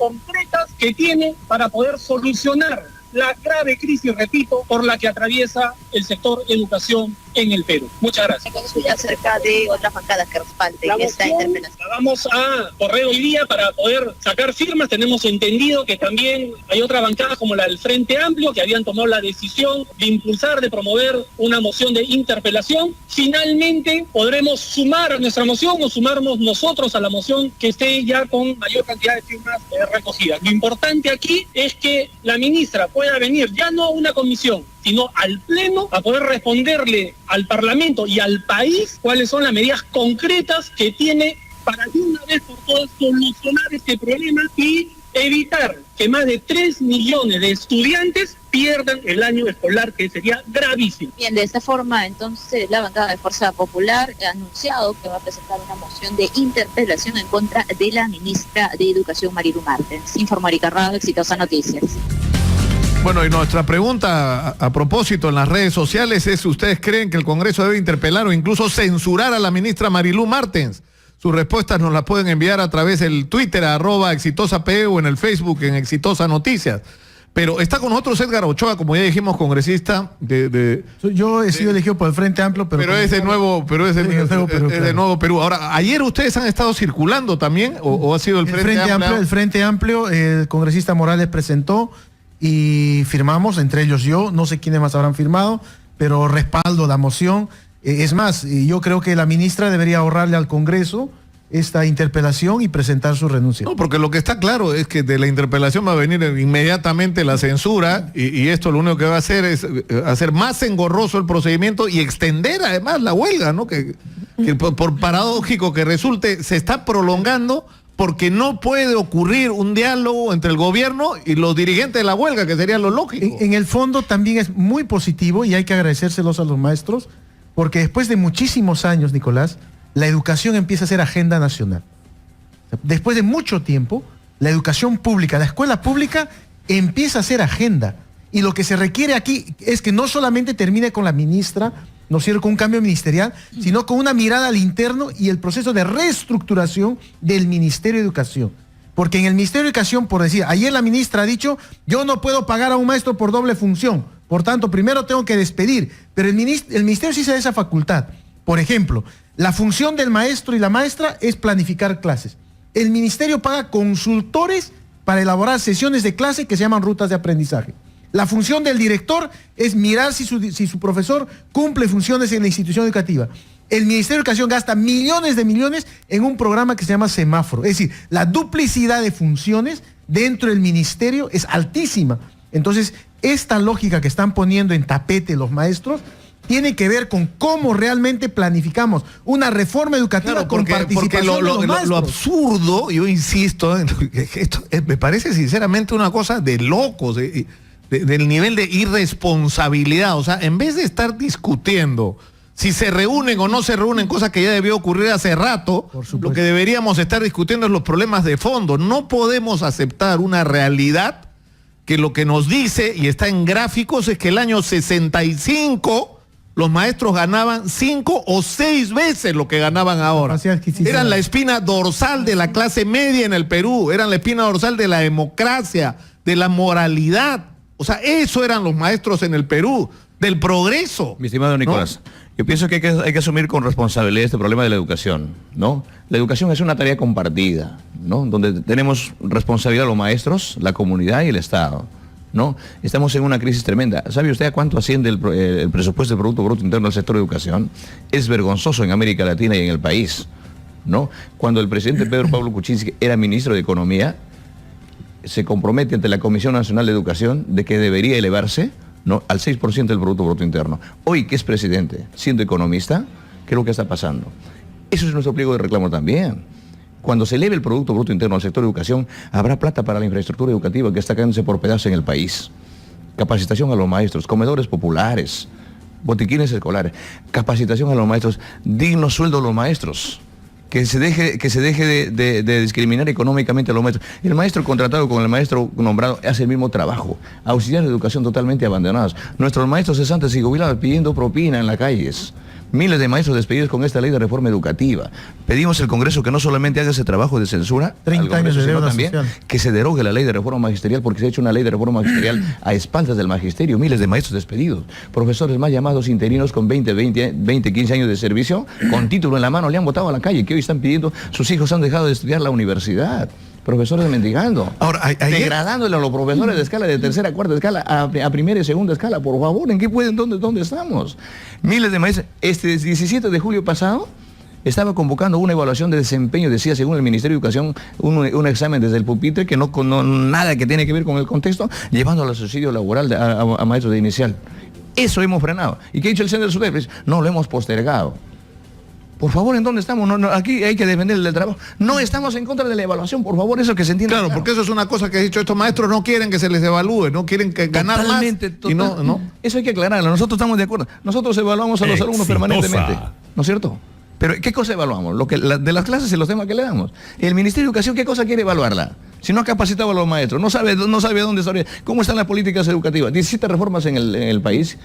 concretas que tiene para poder solucionar la grave crisis, repito, por la que atraviesa el sector educación en el Perú. Muchas gracias. Acerca de otras bancadas que respalden esta interpelación. La vamos a correr hoy día para poder sacar firmas. Tenemos entendido que también hay otra bancada como la del Frente Amplio que habían tomado la decisión de impulsar, de promover una moción de interpelación. Finalmente podremos sumar a nuestra moción o sumarnos nosotros a la moción que esté ya con mayor cantidad de firmas recogidas. Lo importante aquí es que la ministra pueda venir ya no a una comisión, sino al Pleno, a poder responderle al Parlamento y al país cuáles son las medidas concretas que tiene para de una vez por todas solucionar este problema y evitar que más de 3 millones de estudiantes pierdan el año escolar, que sería gravísimo. Bien, de esta forma, entonces, la bancada de Fuerza Popular ha anunciado que va a presentar una moción de interpelación en contra de la ministra de Educación, Marilu Martens. Informó Erika Rado, Exitosa Noticias. Bueno, y nuestra pregunta a propósito en las redes sociales es: ¿ustedes creen que el Congreso debe interpelar o incluso censurar a la ministra Marilu Martens? Sus respuestas nos las pueden enviar a través del Twitter, @exitosap, o en el Facebook, en Exitosa Noticias. Pero está con nosotros Edgar Ochoa, como ya dijimos, congresista Yo he sido elegido por el Frente Amplio, pero es de Nuevo Perú. Ahora, ¿ayer ustedes han estado circulando también o ha sido el Frente Amplio? El Frente Amplio, el congresista Morales presentó y firmamos, entre ellos yo, no sé quiénes más habrán firmado, pero respaldo la moción. Es más, yo creo que la ministra debería ahorrarle al Congreso esta interpelación y presentar su renuncia. No, porque lo que está claro es que de la interpelación va a venir inmediatamente la censura y esto lo único que va a hacer es hacer más engorroso el procedimiento y extender además la huelga, ¿no? Que por paradójico que resulte, se está prolongando porque no puede ocurrir un diálogo entre el gobierno y los dirigentes de la huelga, que sería lo lógico. En el fondo también es muy positivo y hay que agradecérselos a los maestros, porque después de muchísimos años, Nicolás, la educación empieza a ser agenda nacional. Después de mucho tiempo, la educación pública, la escuela pública empieza a ser agenda. Y lo que se requiere aquí es que no solamente termine con la ministra, no sirve con un cambio ministerial, sino con una mirada al interno y el proceso de reestructuración del Ministerio de Educación. Porque en el Ministerio de Educación, por decir, ayer la ministra ha dicho, yo no puedo pagar a un maestro por doble función, por tanto, primero tengo que despedir, pero el ministerio sí se da esa facultad. Por ejemplo, la función del maestro y la maestra es planificar clases. El ministerio paga consultores para elaborar sesiones de clase que se llaman rutas de aprendizaje. La función del director es mirar si su profesor cumple funciones en la institución educativa. El Ministerio de Educación gasta millones de millones en un programa que se llama semáforo. Es decir, la duplicidad de funciones dentro del ministerio es altísima. Entonces, esta lógica que están poniendo en tapete los maestros tiene que ver con cómo realmente planificamos una reforma educativa con participación de los maestros. Lo absurdo, yo insisto, esto me parece sinceramente una cosa de locos, del nivel de irresponsabilidad. O sea, en vez de estar discutiendo si se reúnen o no se reúnen, cosa que ya debió ocurrir hace rato, lo que deberíamos estar discutiendo es los problemas de fondo. No podemos aceptar una realidad que lo que nos dice, y está en gráficos, es que el año 65 los maestros ganaban 5 o 6 veces lo que ganaban ahora. Eran la espina dorsal de la clase media en el Perú, eran la espina dorsal de la democracia, de la moralidad. O sea, eso eran los maestros en el Perú, del progreso. Mi estimado Nicolás, yo pienso que hay que asumir con responsabilidad este problema de la educación, ¿no? La educación es una tarea compartida, ¿no? Donde tenemos responsabilidad los maestros, la comunidad y el Estado, ¿no? Estamos en una crisis tremenda. ¿Sabe usted a cuánto asciende el presupuesto del Producto Bruto Interno del sector de educación? Es vergonzoso en América Latina y en el país, ¿no? Cuando el presidente Pedro Pablo Kuczynski era ministro de Economía, se compromete ante la Comisión Nacional de Educación de que debería elevarse, ¿no?, al 6% del Producto Bruto Interno. Hoy, que es presidente, siendo economista, ¿qué es lo que está pasando? Eso es nuestro pliego de reclamo también. Cuando se eleve el Producto Bruto Interno al sector de educación, habrá plata para la infraestructura educativa que está cayéndose por pedazos en el país. Capacitación a los maestros, comedores populares, botiquines escolares, capacitación a los maestros, digno sueldo a los maestros. Que se deje de discriminar económicamente a los maestros. El maestro contratado con el maestro nombrado hace el mismo trabajo. Auxiliares de educación totalmente abandonados. Nuestros maestros cesantes y jubilados pidiendo propina en las calles. Miles de maestros despedidos con esta ley de reforma educativa. Pedimos al Congreso que no solamente haga ese trabajo de censura, 30 años de deuda también social. que se derogue la ley de reforma magisterial, porque se ha hecho una ley de reforma magisterial a espaldas del magisterio. Miles de maestros despedidos, profesores más llamados interinos con 20, 15 años de servicio, con título en la mano, le han botado a la calle, que hoy están pidiendo, sus hijos han dejado de estudiar la universidad. Profesores mendigando, Ahora, degradándole a los profesores de escala de tercera, cuarta escala a primera y segunda escala. Por favor, ¿en qué pueden? ¿Dónde estamos? Miles de maestros. Este 17 de julio pasado estaba convocando una evaluación de desempeño, decía según el Ministerio de Educación, un examen desde el pupitre que no nada que tiene que ver con el contexto, llevando al subsidio laboral a maestros de inicial. Eso hemos frenado. ¿Y qué ha dicho el Centro de Sudef? No, lo hemos postergado. Por favor, ¿en dónde estamos? Aquí hay que defender el trabajo. No estamos en contra de la evaluación, por favor, eso que se entienda. Claro, porque eso es una cosa que he dicho, estos maestros no quieren que se les evalúe, no quieren que ganar más. Y no. Eso hay que aclararlo, nosotros estamos de acuerdo. Nosotros evaluamos a los alumnos permanentemente, ¿no es cierto? Pero ¿qué cosa evaluamos? De las clases y los temas que le damos. El Ministerio de Educación, ¿qué cosa quiere evaluarla? Si no ha capacitado a los maestros, no sabe dónde está, cómo están las políticas educativas. 17 reformas en el país.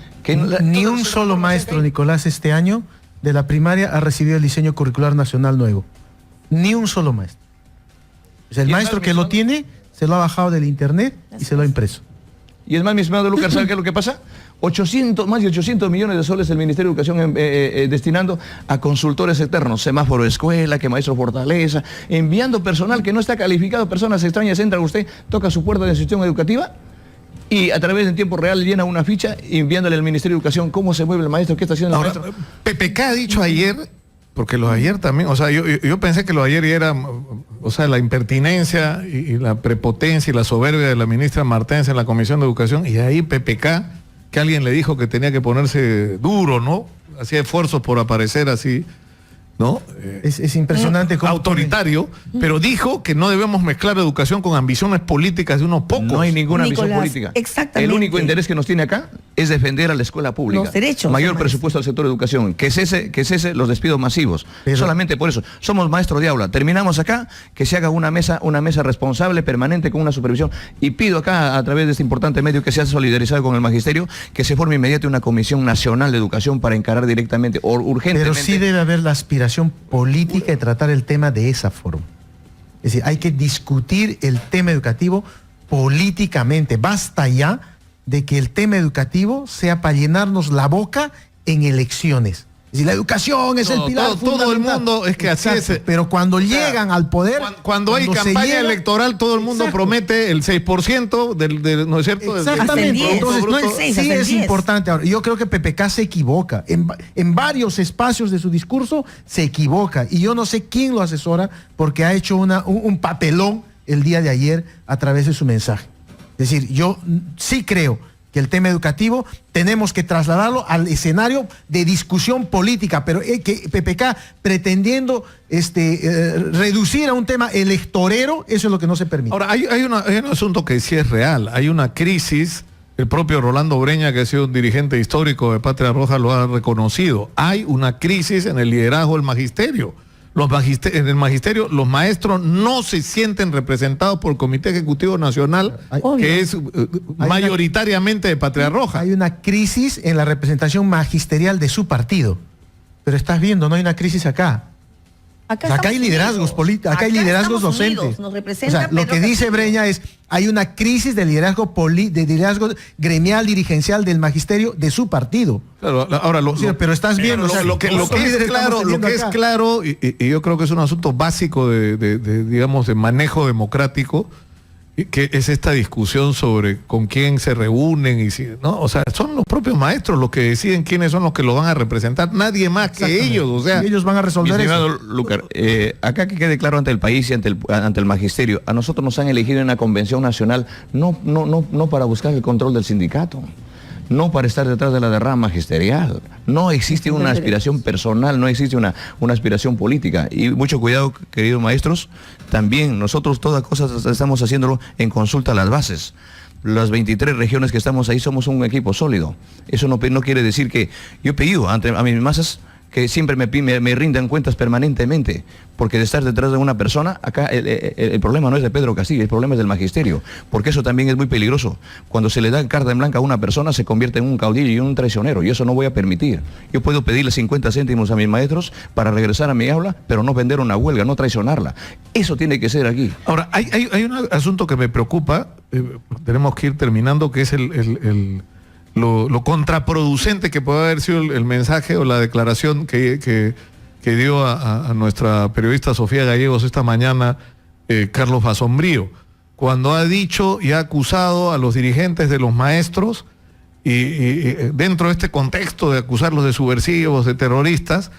Ni un solo maestro, Nicolás, este año de la primaria ha recibido el diseño curricular nacional nuevo. Ni un solo maestro. O sea, el maestro que lo tiene se lo ha bajado del internet y se lo ha impreso. Y es más, mi estimado Lucas, ¿sabe qué es lo que pasa? Más de 800 millones de soles el Ministerio de Educación destinando a consultores externos, semáforo escuela, que maestro fortaleza, enviando personal que no está calificado, personas extrañas, entra usted, toca su puerta de institución educativa y a través de tiempo real llena una ficha enviándole al Ministerio de Educación cómo se mueve el maestro, qué está haciendo el maestro. PPK ha dicho ayer, porque lo de ayer también, o sea, yo pensé que lo de ayer era, o sea, la impertinencia y la prepotencia y la soberbia de la ministra Martens en la Comisión de Educación, y ahí PPK, que alguien le dijo que tenía que ponerse duro, ¿no? Hacía esfuerzos por aparecer así, ¿no? Es impresionante cómo autoritario, pero dijo que no debemos mezclar educación con ambiciones políticas de unos pocos. No hay ninguna ambición Nicolás, política. exactamente. El único interés que nos tiene acá es defender a la escuela pública. Los derechos. Mayor presupuesto al sector de educación. Que cese los despidos masivos. Solamente por eso. Somos maestros de aula. Terminamos acá, que se haga una mesa responsable, permanente, con una supervisión. Y pido acá, a través de este importante medio que se ha solidarizado con el magisterio, que se forme inmediatamente una comisión nacional de educación para encarar directamente, o urgentemente. Pero sí debe haber la aspiración política de tratar el tema de esa forma. Es decir, hay que discutir el tema educativo políticamente. Basta ya de que el tema educativo sea para llenarnos la boca en elecciones. Es decir, la educación es el pilar fundamental. Todo el mundo es que así es. Pero cuando llegan al poder... Cuando hay campaña electoral, todo el mundo promete el 6% ¿no es cierto? Exactamente. Entonces, no el 6, sí es 10. importante. Ahora, yo creo que PPK se equivoca. En varios espacios de su discurso se equivoca. Y yo no sé quién lo asesora porque ha hecho un papelón el día de ayer a través de su mensaje. Es decir, yo sí creo que el tema educativo tenemos que trasladarlo al escenario de discusión política, pero que PPK pretendiendo reducir a un tema electorero, eso es lo que no se permite. Ahora, hay un asunto que sí es real, hay una crisis, el propio Rolando Breña, que ha sido un dirigente histórico de Patria Roja, lo ha reconocido, hay una crisis en el liderazgo del magisterio. En el magisterio, los maestros no se sienten representados por el Comité Ejecutivo Nacional, que es mayoritariamente de Patria Roja. Hay una crisis en la representación magisterial de su partido. Pero estás viendo, no hay una crisis acá. Acá hay liderazgos políticos, acá hay liderazgos docentes. Nos representa, o sea, lo que dice Breña es, hay una crisis de liderazgo gremial, dirigencial del magisterio de su partido. Claro, ahora pero estás viendo, lo que es claro, y yo creo que es un asunto básico digamos, de manejo democrático, que es esta discusión sobre con quién se reúnen y si, ¿no? O sea, son los propios maestros los que deciden quiénes son los que los van a representar, nadie más que ellos, o sea, y ellos van a resolver eso. Lucar, acá que quede claro ante el país y ante el magisterio, a nosotros nos han elegido en una convención nacional no para buscar el control del sindicato, no para estar detrás de la derrama magisterial. No existe una aspiración personal, no existe una aspiración política. Y mucho cuidado, queridos maestros, también nosotros todas cosas estamos haciéndolo en consulta a las bases. Las 23 regiones que estamos ahí somos un equipo sólido. Eso no quiere decir que... Yo he pedido a mis masas que siempre me rindan cuentas permanentemente, porque de estar detrás de una persona, acá el problema no es de Pedro Castillo, el problema es del magisterio, porque eso también es muy peligroso. Cuando se le da carta en blanca a una persona, se convierte en un caudillo y un traicionero, y eso no voy a permitir. Yo puedo pedirle 50 céntimos a mis maestros para regresar a mi aula, pero no vender una huelga, no traicionarla. Eso tiene que ser aquí. Ahora, hay un asunto que me preocupa, tenemos que ir terminando, que es lo contraproducente que puede haber sido el mensaje o la declaración que dio a nuestra periodista Sofía Gallegos esta mañana Carlos Basombrío, cuando ha dicho y ha acusado a los dirigentes de los maestros y dentro de este contexto de acusarlos de subversivos, de terroristas,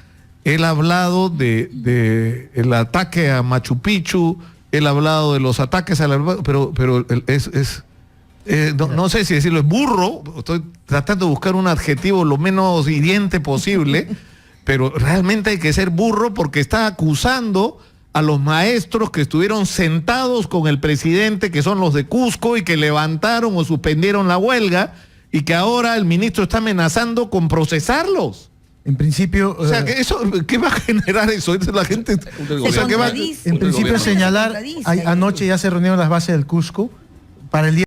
él ha hablado de el ataque a Machu Picchu, él ha hablado de los ataques a la... pero no sé si decirlo, es burro, estoy tratando de buscar un adjetivo lo menos hiriente posible, pero realmente hay que ser burro porque está acusando a los maestros que estuvieron sentados con el presidente, que son los de Cusco, y que levantaron o suspendieron la huelga, y que ahora el ministro está amenazando con procesarlos. En principio... O sea, ¿qué va a generar eso? La gente... O sea, ¿qué va? En principio señalar, anoche ya se reunieron las bases del Cusco para el día